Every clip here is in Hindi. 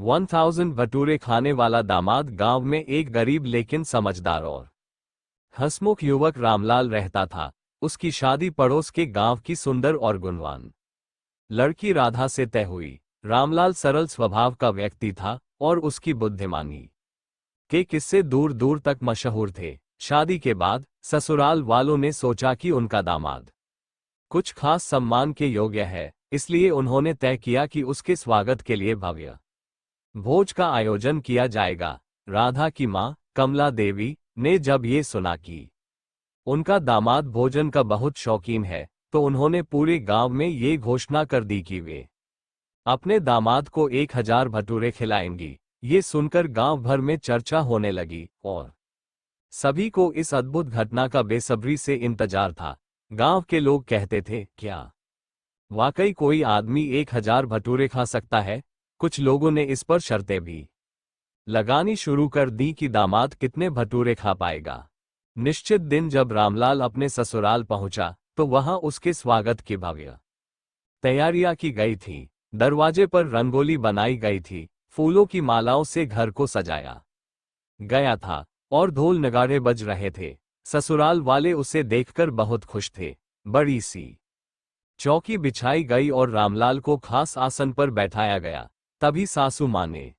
1000 भटूरे खाने वाला दामाद गांव में एक गरीब लेकिन समझदार और हंसमुख युवक रामलाल रहता था। उसकी शादी पड़ोस के गांव की सुंदर और गुणवान लड़की राधा से तय हुई। रामलाल सरल स्वभाव का व्यक्ति था और उसकी बुद्धिमानी के किस्से दूर दूर तक मशहूर थे। शादी के बाद ससुराल वालों ने सोचा कि उनका दामाद कुछ खास सम्मान के योग्य है, इसलिए उन्होंने तय किया कि उसके स्वागत के लिए भव्य भोज का आयोजन किया जाएगा। राधा की मां कमला देवी ने जब ये सुना कि उनका दामाद भोजन का बहुत शौकीन है, तो उन्होंने पूरे गांव में ये घोषणा कर दी कि वे अपने दामाद को 1000 भटूरे खिलाएंगी। ये सुनकर गांव भर में चर्चा होने लगी और सभी को इस अद्भुत घटना का बेसब्री से इंतजार था। गांव के लोग कहते थे, क्या वाकई कोई आदमी 1000 भटूरे खा सकता है? कुछ लोगों ने इस पर शर्तें भी लगानी शुरू कर दी कि दामाद कितने भटूरे खा पाएगा। निश्चित दिन जब रामलाल अपने ससुराल पहुंचा तो वहां उसके स्वागत की भव्य तैयारियां की गई थी। दरवाजे पर रंगोली बनाई गई थी, फूलों की मालाओं से घर को सजाया गया था और ढोल नगाड़े बज रहे थे। ससुराल वाले उसे देखकर बहुत खुश थे। बड़ी सी चौकी बिछाई गई और रामलाल को खास आसन पर बैठाया गया। तभी सासू मां ने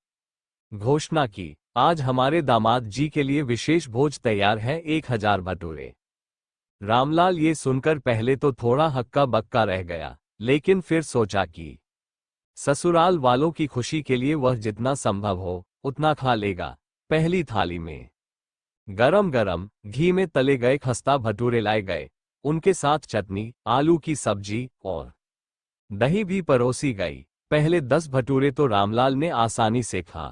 घोषणा की, आज हमारे दामाद जी के लिए विशेष भोज तैयार है, 1000 भटूरे। रामलाल ये सुनकर पहले तो थोड़ा हक्का बक्का रह गया, लेकिन फिर सोचा कि ससुराल वालों की खुशी के लिए वह जितना संभव हो उतना खा लेगा। पहली थाली में गरम गरम घी में तले गए खस्ता भटूरे लाए गए। उनके साथ चटनी, आलू की सब्जी और दही भी परोसी गई। पहले 10 भटूरे तो रामलाल ने आसानी से खा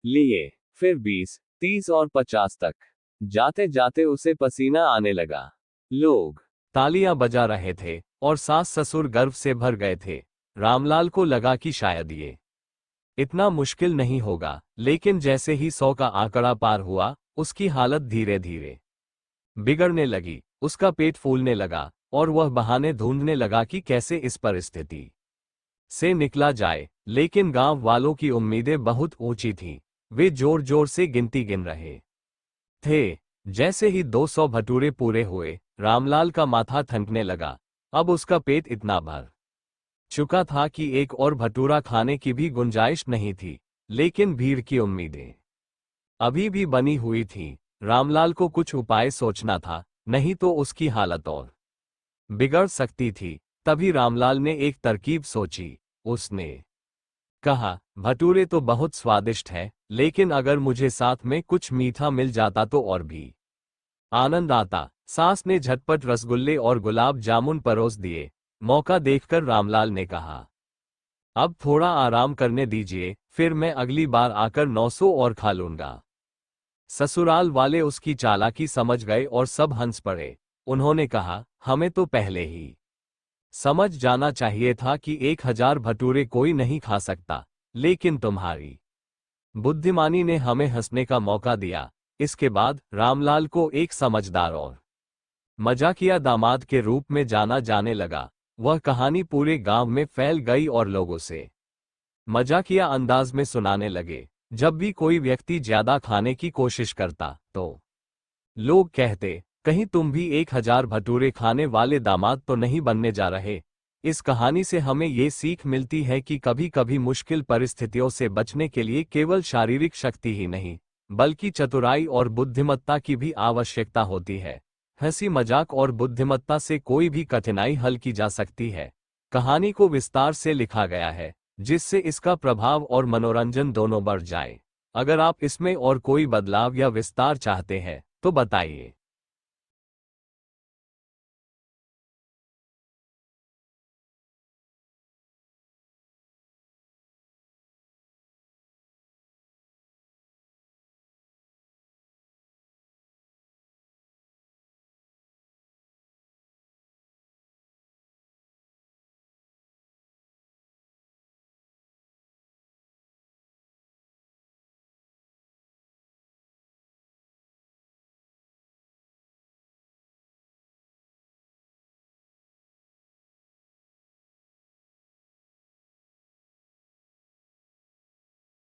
लिए, फिर 20, 30 और 50 तक। जाते जाते उसे पसीना आने लगा। लोग तालियां बजा रहे थे और सास ससुर गर्व से भर गए थे। रामलाल को लगा कि शायद ये इतना मुश्किल नहीं होगा, लेकिन जैसे ही 100 का आंकड़ा पार हुआ, उसकी हालत धीरे धीरे बिगड़ने लगी। उसका पेट फूलने लगा और वह बहाने ढूंढने लगा कि कैसे इस परिस्थिति से निकला जाए। लेकिन गांव वालों की उम्मीदें बहुत ऊंची थीं। वे जोर जोर से गिनती गिन रहे थे। जैसे ही 200 भटूरे पूरे हुए, रामलाल का माथा ठनकने लगा। अब उसका पेट इतना भर चुका था कि एक और भटूरा खाने की भी गुंजाइश नहीं थी। लेकिन भीड़ की उम्मीदें अभी भी बनी हुई थीं। रामलाल को कुछ उपाय सोचना था, नहीं तो उसकी हालत और बिगड़ सकती थी। तभी रामलाल ने एक तरकीब सोची। उसने कहा, भटूरे तो बहुत स्वादिष्ट है, लेकिन अगर मुझे साथ में कुछ मीठा मिल जाता तो और भी आनंद आता। सास ने झटपट रसगुल्ले और गुलाब जामुन परोस दिए। मौका देखकर रामलाल ने कहा, अब थोड़ा आराम करने दीजिए, फिर मैं अगली बार आकर 900 और खा लूंगा। ससुराल वाले उसकी चालाकी समझ गए और सब हंस पड़े। उन्होंने कहा, हमें तो पहले ही समझ जाना चाहिए था कि 1000 भटूरे कोई नहीं खा सकता, लेकिन तुम्हारी बुद्धिमानी ने हमें हंसने का मौका दिया। इसके बाद रामलाल को एक समझदार और मजाकिया दामाद के रूप में जाना जाने लगा। वह कहानी पूरे गांव में फैल गई और लोगों से मजाकिया अंदाज में सुनाने लगे। जब भी कोई व्यक्ति ज्यादा खाने की कोशिश करता तो लोग कहते, कहीं तुम भी 1000 भटूरे खाने वाले दामाद तो नहीं बनने जा रहे। इस कहानी से हमें ये सीख मिलती है कि कभी कभी मुश्किल परिस्थितियों से बचने के लिए केवल शारीरिक शक्ति ही नहीं, बल्कि चतुराई और बुद्धिमत्ता की भी आवश्यकता होती है। हंसी मजाक और बुद्धिमत्ता से कोई भी कठिनाई हल की जा सकती है। कहानी को विस्तार से लिखा गया है, जिससे इसका प्रभाव और मनोरंजन दोनों बढ़ जाए। अगर आप इसमें और कोई बदलाव या विस्तार चाहते हैं तो बताइए।